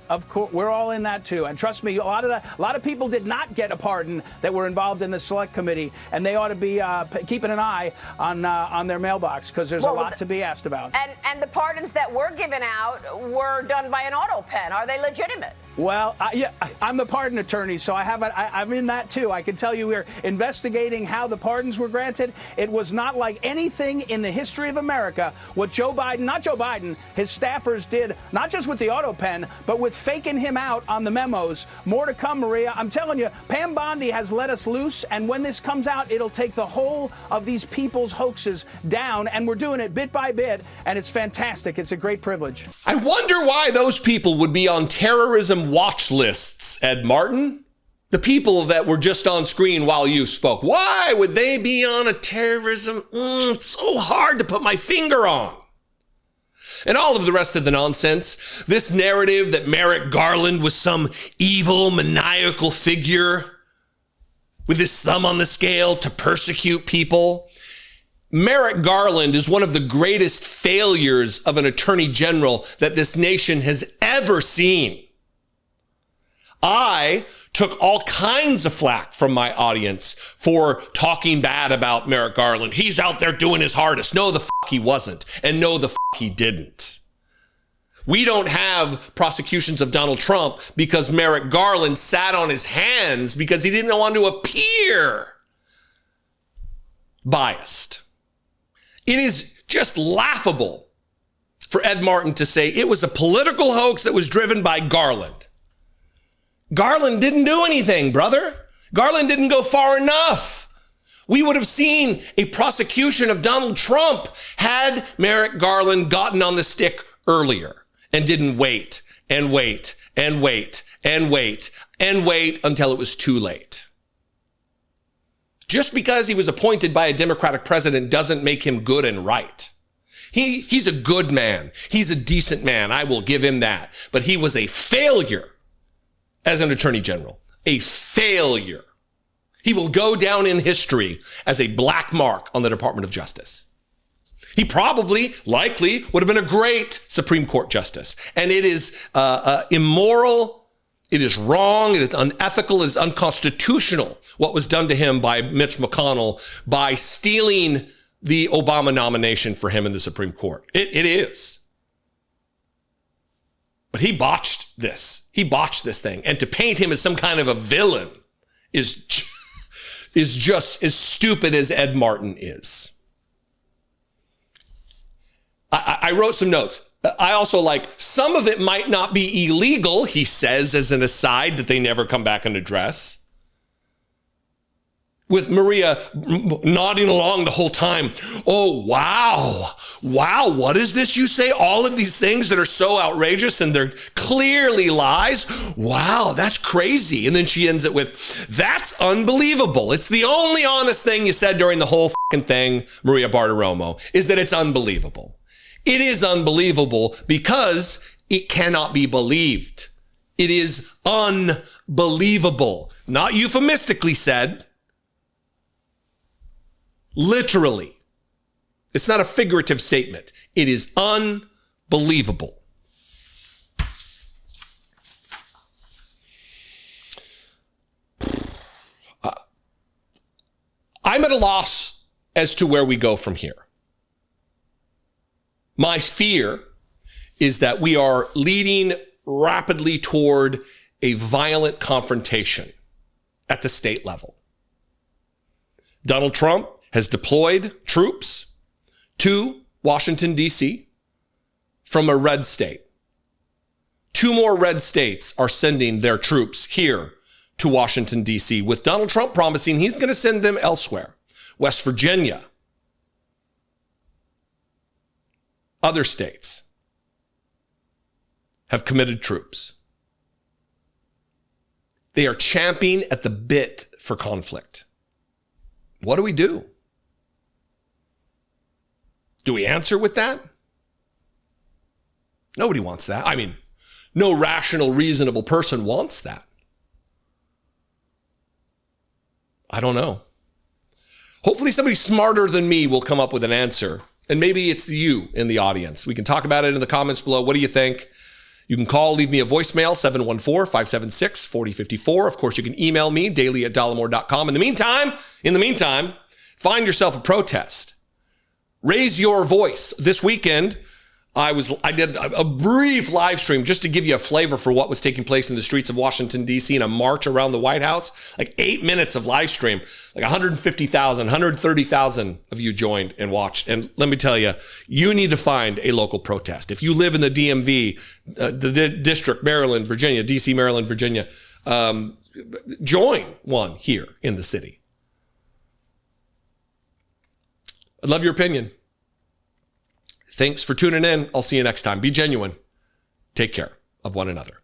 Of course, we're all in that too. And trust me, a lot of people did not get a pardon that were involved in the select committee, and they ought to be keeping an eye on their mailbox, because there's a lot to be asked about. And the pardons that were given out were done by an auto pen. Are they legitimate? Well, yeah, I'm the pardon attorney, so I'm in that too. I can tell you we're investigating how the pardons were granted. It was not like anything in the history of America what not Joe Biden, his staffers did, not just with the auto pen, but with faking him out on the memos. More to come, Maria. I'm telling you, Pam Bondi has let us loose, and when this comes out, it'll take the whole of these people's hoaxes down, and we're doing it bit by bit, and it's fantastic. It's a great privilege. I wonder why those people would be on terrorism watch lists, Ed Martin. The people that were just on screen while you spoke. Why would they be on a terrorism? It's so hard to put my finger on. And all of the rest of the nonsense. This narrative that Merrick Garland was some evil, maniacal figure with his thumb on the scale to persecute people. Merrick Garland is one of the greatest failures of an attorney general that this nation has ever seen. I took all kinds of flack from my audience for talking bad about Merrick Garland. He's out there doing his hardest. No, the fuck he wasn't. And no, the fuck he didn't. We don't have prosecutions of Donald Trump because Merrick Garland sat on his hands because he didn't want to appear biased. It is just laughable for Ed Martin to say it was a political hoax that was driven by Garland. Garland didn't do anything, brother. Garland didn't go far enough. We would have seen a prosecution of Donald Trump had Merrick Garland gotten on the stick earlier and didn't wait and wait and wait and wait and wait until it was too late. Just because he was appointed by a Democratic president doesn't make him good and right. He's a good man. He's a decent man. I will give him that. But he was a failure as an attorney general, a failure. He will go down in history as a black mark on the Department of Justice. He likely would have been a great Supreme Court justice. And it is immoral, it is wrong, it is unethical, it is unconstitutional what was done to him by Mitch McConnell by stealing the Obama nomination for him in the Supreme Court. It is. But he botched this. He botched this thing. And to paint him as some kind of a villain is just as stupid as Ed Martin is. I wrote some notes. I also some of it might not be illegal, he says as an aside that they never come back and address. With Maria nodding along the whole time. Oh, wow. Wow, what is this you say? All of these things that are so outrageous and they're clearly lies? Wow, that's crazy. And then she ends it with, that's unbelievable. It's the only honest thing you said during the whole fucking thing, Maria Bartiromo, is that it's unbelievable. It is unbelievable because it cannot be believed. It is unbelievable. Not euphemistically said. Literally. It's not a figurative statement. It is unbelievable. a loss as to where we go from here. My fear is that we are leading rapidly toward a violent confrontation at the state level. Donald Trump has deployed troops to Washington, D.C. from a red state. 2 more red states are sending their troops here to Washington, D.C., with Donald Trump promising he's going to send them elsewhere. West Virginia, other states have committed troops. They are champing at the bit for conflict. What do we do? Do we answer with that? Nobody wants that. I mean, no rational, reasonable person wants that. I don't know. Hopefully somebody smarter than me will come up with an answer. And maybe it's you in the audience. We can talk about it in the comments below. What do you think? You can call, leave me a voicemail, 714-576-4054. Of course, you can email me, daily@dollemore.com. In the meantime, find yourself a protest. Raise your voice. This weekend, I did a brief live stream just to give you a flavor for what was taking place in the streets of Washington, D.C. in a march around the White House. Like 8 minutes of live stream, like 150,000, 130,000 of you joined and watched. And let me tell you, you need to find a local protest. If you live in the DMV, the district, Maryland, Virginia, D.C., Maryland, Virginia, join one here in the city. I'd love your opinion. Thanks for tuning in. I'll see you next time. Be genuine. Take care of one another.